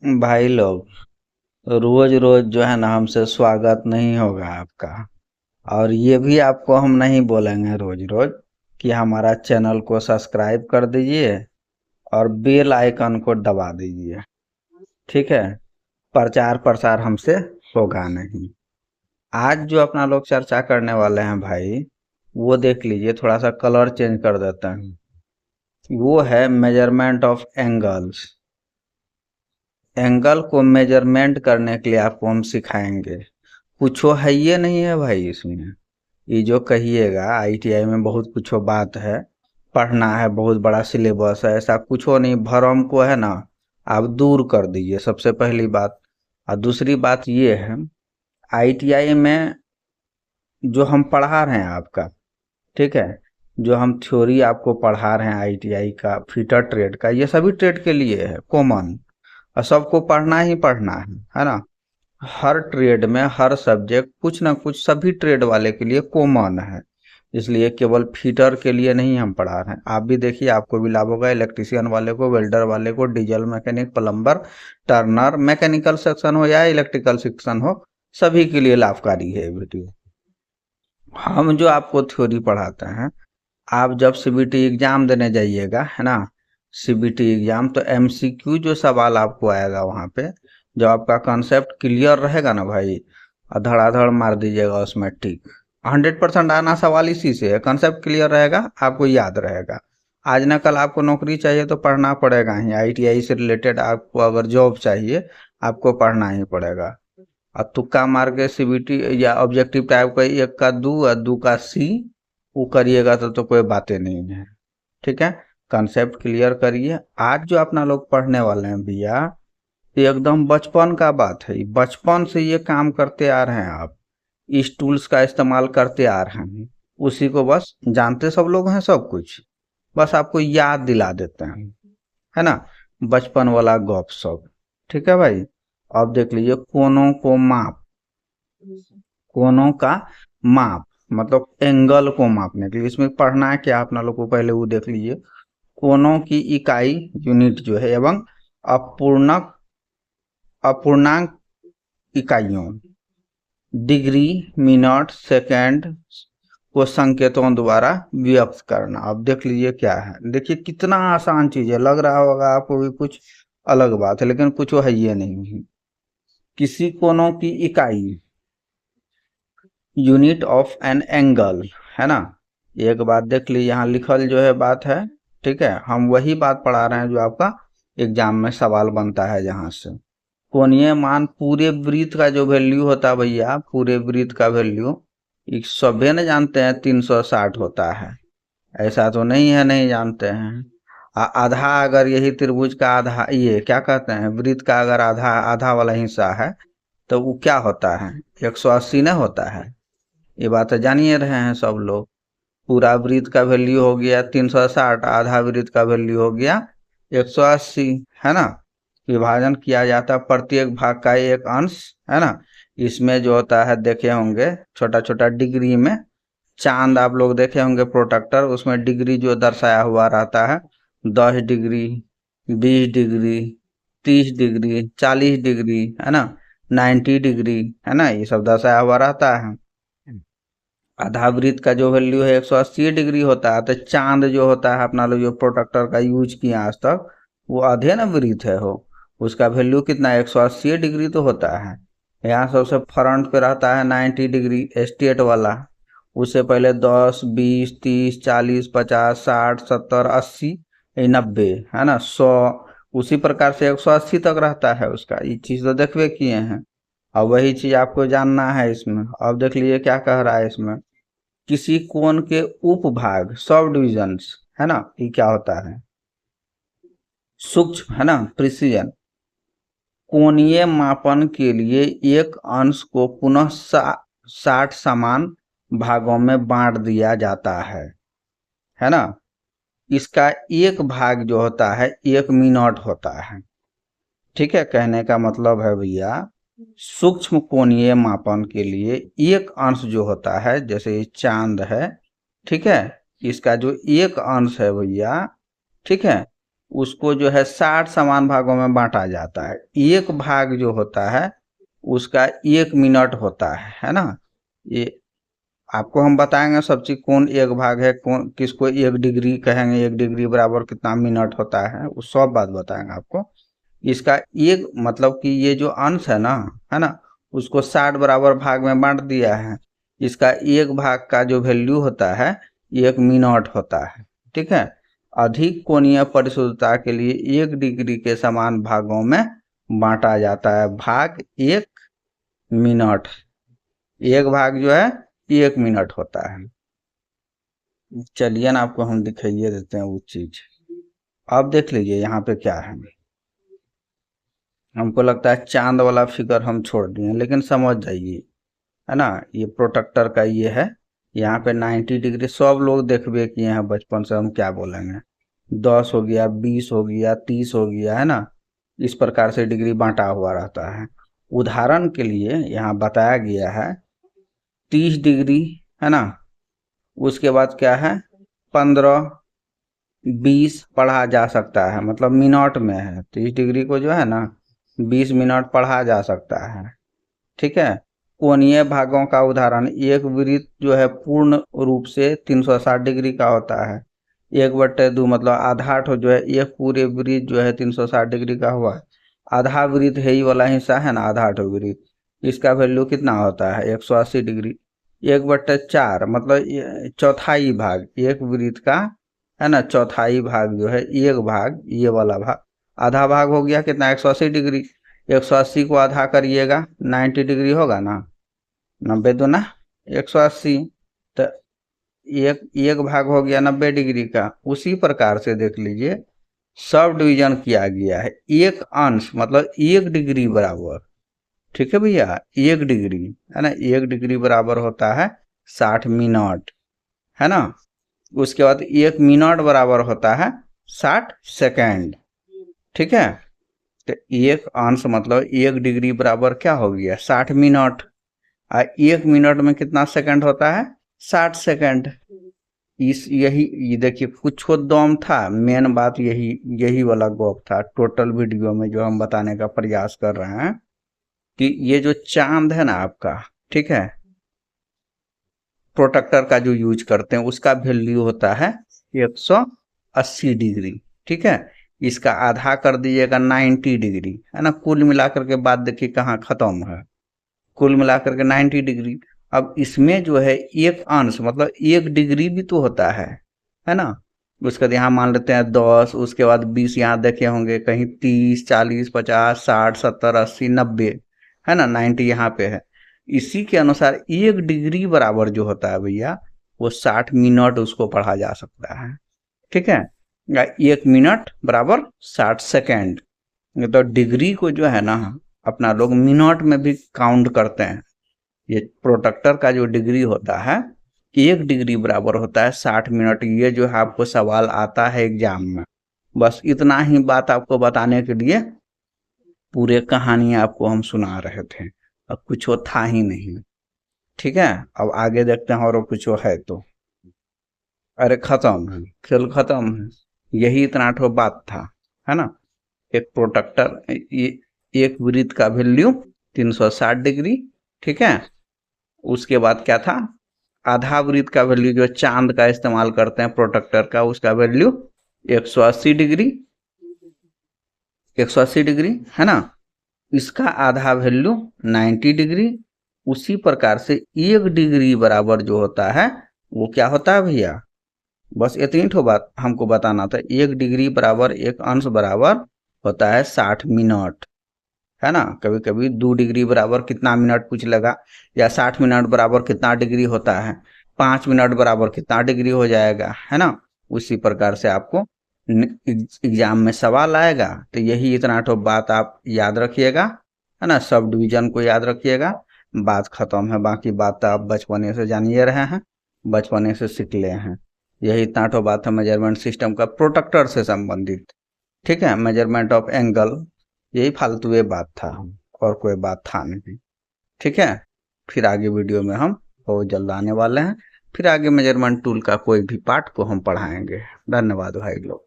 भाई लोग, रोज रोज जो है ना हमसे स्वागत नहीं होगा आपका। और ये भी आपको हम नहीं बोलेंगे रोज रोज कि हमारा चैनल को सब्सक्राइब कर दीजिए और बेल आइकन को दबा दीजिए। ठीक है। प्रचार प्रसार हमसे होगा नहीं। आज जो अपना लोग चर्चा करने वाले हैं भाई, वो देख लीजिए, थोड़ा सा कलर चेंज कर देते हैं। वो है मेजरमेंट ऑफ एंगल्स। एंगल को मेजरमेंट करने के लिए आपको हम सिखाएंगे। कुछ है ये नहीं है भाई इसमें। ये जो कहिएगा आईटीआई में बहुत कुछ बात है, पढ़ना है, बहुत बड़ा सिलेबस है, ऐसा कुछ नहीं। भरम को है ना आप दूर कर दीजिए, सबसे पहली बात। और दूसरी बात ये है, आईटीआई में जो हम पढ़ा रहे हैं आपका, ठीक है, जो हम थ्योरी आपको पढ़ा रहे हैं आईटीआई का, फिटर ट्रेड का, ये सभी ट्रेड के लिए है, कॉमन। और सबको पढ़ना ही पढ़ना है ना। हर ट्रेड में हर सब्जेक्ट कुछ ना कुछ सभी ट्रेड वाले के लिए कॉमन है। इसलिए केवल फिटर के लिए नहीं हम पढ़ा रहे हैं। आप भी देखिए, आपको भी लाभ होगा। इलेक्ट्रिशियन वाले को, वेल्डर वाले को, diesel mechanic, plumber, Turner, mechanical section हो या इलेक्ट्रिकल सेक्शन हो, सभी के लिए लाभकारी है ये वीडियो। हम जो आपको थ्योरी पढ़ाते हैं, आप जब सीबीटी एग्जाम देने जाइएगा, है ना, सीबीटी एग्जाम, तो एमसीक्यू जो सवाल आपको आएगा वहां पे, जब आपका कंसेप्ट क्लियर रहेगा ना भाई, धड़ाधड़ मार दीजिएगा उसमें टिक। 100% आना सवाल इसी से है। कंसेप्ट क्लियर रहेगा, आपको याद रहेगा। आज ना कल आपको नौकरी चाहिए तो पढ़ना पड़ेगा ही। आईटीआई से रिलेटेड आपको अगर जॉब चाहिए, आपको पढ़ना ही पड़ेगा। और तुक्का मार के सीबीटी या ऑब्जेक्टिव टाइप का एक का दू और दू का सी, वो करिएगा तो कोई बातें नहीं है। ठीक है। कंसेप्ट क्लियर करिए। आज जो अपना लोग पढ़ने वाले हैं भैया, ये एकदम बचपन का बात है। बचपन से ये काम करते आ रहे हैं आप, इस टूल्स का इस्तेमाल करते आ रहे हैं। उसी को बस जानते सब लोग हैं, सब कुछ बस आपको याद दिला देते हैं, है ना। बचपन वाला गप सप। ठीक है भाई। अब देख लीजिए, कोनों को माप, कोनों का माप मतलब एंगल को मापने के लिए इसमें पढ़ना है क्या अपना लोग को, पहले वो देख लीजिए। कोनों की इकाई, यूनिट जो है, एवं अपूर्णांक, अपूर्णांक इकाइयों, डिग्री, मिनट, सेकंड को संकेतों द्वारा व्यक्त करना। अब देख लीजिए क्या है। देखिए कितना आसान चीज है। लग रहा होगा आपको भी कुछ अलग बात है, लेकिन कुछ है ये नहीं है। किसी कोनों की इकाई, यूनिट ऑफ एन एंगल, है ना। एक बात देख ली, यहाँ लिखल जो है बात है। ठीक है। हम वही बात पढ़ा रहे हैं जो आपका एग्जाम में सवाल बनता है जहां से। कोणीय मान पूरे वृत्त का जो वैल्यू होता है भैया, पूरे वृत्त का वैल्यू सभे न जानते हैं 360 होता है। ऐसा तो नहीं है नहीं जानते हैं। आधा, अगर यही त्रिभुज का आधा, ये क्या कहते हैं, वृत्त का अगर आधा, आधा वाला हिस्सा है, तो वो क्या होता है, 180 न होता है। ये बात जानिए रहे हैं सब लोग। पूरा वृत्त का वैल्यू हो गया 360, आधा वृत्त का वैल्यू हो गया 180, है ना। विभाजन किया जाता है प्रत्येक भाग का एक अंश, है ना। इसमें जो होता है देखे होंगे छोटा छोटा डिग्री में, चांद आप लोग देखे होंगे प्रोटेक्टर, उसमें डिग्री जो दर्शाया हुआ रहता है, 10 डिग्री, 20 डिग्री, 30 डिग्री, 40 डिग्री, है ना, 90 डिग्री, है ना, ये सब दर्शाया हुआ रहता है। आधा वृत्त का जो वैल्यू है 180 डिग्री होता है। तो चांद जो होता है अपना लोग जो प्रोटेक्टर का यूज किया आज तक, वो आधे ना वृत्त है हो, उसका वैल्यू कितना है, 180 डिग्री तो होता है। यहाँ सबसे फ्रंट पे रहता है 90 डिग्री स्टेट वाला। उससे पहले 10, 20, 30, 40, 50, 60, 70, 80, 90, है ना, 100। उसी प्रकार से 180 तक रहता है उसका। ये चीज तो देखबे किए हैं। अब वही चीज आपको जानना है इसमें। अब देख लीजिए क्या कह रहा है इसमें। किसी कोण के उपभाग, सब डिविजन्स, है ना, ये क्या होता है, सूक्ष्म, है ना, प्रिसीजन। कोणीय मापन के लिए एक अंश को पुनः 60 समान भागों में बांट दिया जाता है ना। इसका एक भाग जो होता है 1 मिनट होता है। ठीक है। कहने का मतलब है भैया, सूक्ष्म कोणीय मापन के लिए एक अंश जो होता है, जैसे ये चांद है, ठीक है, इसका जो एक अंश है भैया, ठीक है, उसको जो है 60 समान भागों में बांटा जाता है। एक भाग जो होता है उसका 1 मिनट होता है ना। ये आपको हम बताएंगे सब चीज, कौन एक भाग है, कौन किसको 1 डिग्री कहेंगे, 1 डिग्री बराबर कितना मिनट होता है, वो सब बात बताएंगे आपको। इसका एक मतलब कि ये जो अंश है ना, उसको 60 बराबर भाग में बांट दिया है। इसका एक भाग का जो वैल्यू होता है 1 मिनट होता है। ठीक है। अधिक कोणीय परिशुद्धता के लिए 1 डिग्री के समान भागों में बांटा जाता है। भाग 1 मिनट, एक भाग जो है 1 मिनट होता है। चलिए ना आपको हम दिखाइए देते हैं वो चीज। अब देख लीजिए यहाँ पे क्या है। हमको लगता है चांद वाला फिगर हम छोड़ दिए, लेकिन समझ जाइए, है ना। ये प्रोटेक्टर का ये है, यहाँ पे 90 डिग्री सब लोग देखबे किए हैं बचपन से, हम क्या बोलेंगे, 10 हो गया, 20 हो गया, 30 हो गया, है ना। इस प्रकार से डिग्री बांटा हुआ रहता है। उदाहरण के लिए यहाँ बताया गया है 30 डिग्री, है ना। उसके बाद क्या है 15, 20 पढ़ा जा सकता है, मतलब मिनट में है। 30 डिग्री को जो है ना 20 मिनट पढ़ा जा सकता है। ठीक है। कोणीय भागों का उदाहरण, एक वृत्त जो है पूर्ण रूप से 360 डिग्री का होता है। 1/2 मतलब आधा ठो जो है, एक पूरे वृत्त जो है 360 डिग्री का हुआ। आधा वृत्त है, ये वाला हिस्सा है ना, आधा ठो वृत्त, इसका वैल्यू कितना होता है 180 डिग्री। 1/4 मतलब चौथाई भाग, एक वृत्त का, है ना, चौथाई भाग जो है, एक भाग, ये वाला भाग, आधा भाग हो गया कितना 180 डिग्री। 180 को आधा करिएगा 90 डिग्री होगा ना, 90 दूना 180, तो एक एक भाग हो गया 90 डिग्री का। उसी प्रकार से देख लीजिए सब डिवीजन किया गया है, एक अंश मतलब 1 डिग्री बराबर। ठीक है भैया, 1 डिग्री, है ना, 1 डिग्री बराबर होता है 60 मिनट, है ना। उसके बाद 1 मिनट बराबर होता है 60 सेकेंड। ठीक है। तो एक अंश मतलब 1 डिग्री बराबर क्या हो गया 60 मिनट। 1 मिनट में कितना सेकंड होता है 60 सेकंड। इस यही ये देखिए कुछ दम था, मेन बात यही यही वाला गप था टोटल वीडियो में जो हम बताने का प्रयास कर रहे हैं, कि ये जो चांद है ना आपका, ठीक है, प्रोटेक्टर का जो यूज करते हैं उसका वैल्यू होता है 180 डिग्री। ठीक है। इसका आधा कर दीजिएगा 90 डिग्री, है ना। कुल मिलाकर के बाद देखिए कहाँ खत्म है, कुल मिलाकर के 90 डिग्री। अब इसमें जो है एक अंश मतलब 1 डिग्री भी तो होता है ना। उसके बाद यहाँ मान लेते हैं 10, उसके बाद 20, यहाँ देखे होंगे कहीं 30, 40, 50, 60, 70, 80, 90, है ना, 90 यहाँ पे है। इसी के अनुसार 1 डिग्री बराबर जो होता है भैया वो 60 मिनट उसको पढ़ा जा सकता है। ठीक है। 1 मिनट बराबर 60 सेकेंड। तो डिग्री को जो है ना अपना लोग मिनट में भी काउंट करते हैं। ये प्रोटेक्टर का जो डिग्री होता है 1 डिग्री बराबर होता है 60 मिनट। ये जो है आपको सवाल आता है एग्जाम में। बस इतना ही बात आपको बताने के लिए पूरे कहानी आपको हम सुना रहे थे, अब कुछ था ही नहीं। ठीक है। अब आगे देखते हैं और कुछ है तो। अरे खत्म है, खेल खत्म है, यही इतना ठो बात था, है ना। एक प्रोटेक्टर, एक वृत्त का वैल्यू 360 डिग्री। ठीक है। उसके बाद क्या था, आधा वृत्त का वैल्यू जो चांद का इस्तेमाल करते हैं प्रोटेक्टर का, उसका वैल्यू 180 डिग्री, 180 डिग्री, है ना। इसका आधा वैल्यू 90 डिग्री। उसी प्रकार से 1 डिग्री बराबर जो होता है वो क्या होता है भैया, बस इतनी ठो बात हमको बताना था। 1 डिग्री बराबर एक अंश बराबर होता है 60 मिनट, है ना। कभी कभी 2 डिग्री बराबर कितना मिनट पूछ लेगा, या 60 मिनट बराबर कितना डिग्री होता है, 5 मिनट बराबर कितना डिग्री हो जाएगा, है ना। उसी प्रकार से आपको एग्जाम में सवाल आएगा। तो यही इतना तो बात आप याद रखिएगा, है ना। सब डिवीजन को याद रखिएगा, बात खत्म है। बाकी बात तो आप बचपने से जानिए रहे हैं, बचपने से सीख ले हैं। यही इतना तो बात है मेजरमेंट सिस्टम का प्रोटेक्टर से संबंधित। ठीक है। मेजरमेंट ऑफ एंगल, यही फालतू बात था, और कोई बात था नहीं। ठीक है। फिर आगे वीडियो में हम बहुत जल्द आने वाले हैं, फिर आगे मेजरमेंट टूल का कोई भी पार्ट को हम पढ़ाएंगे। धन्यवाद भाई लोग।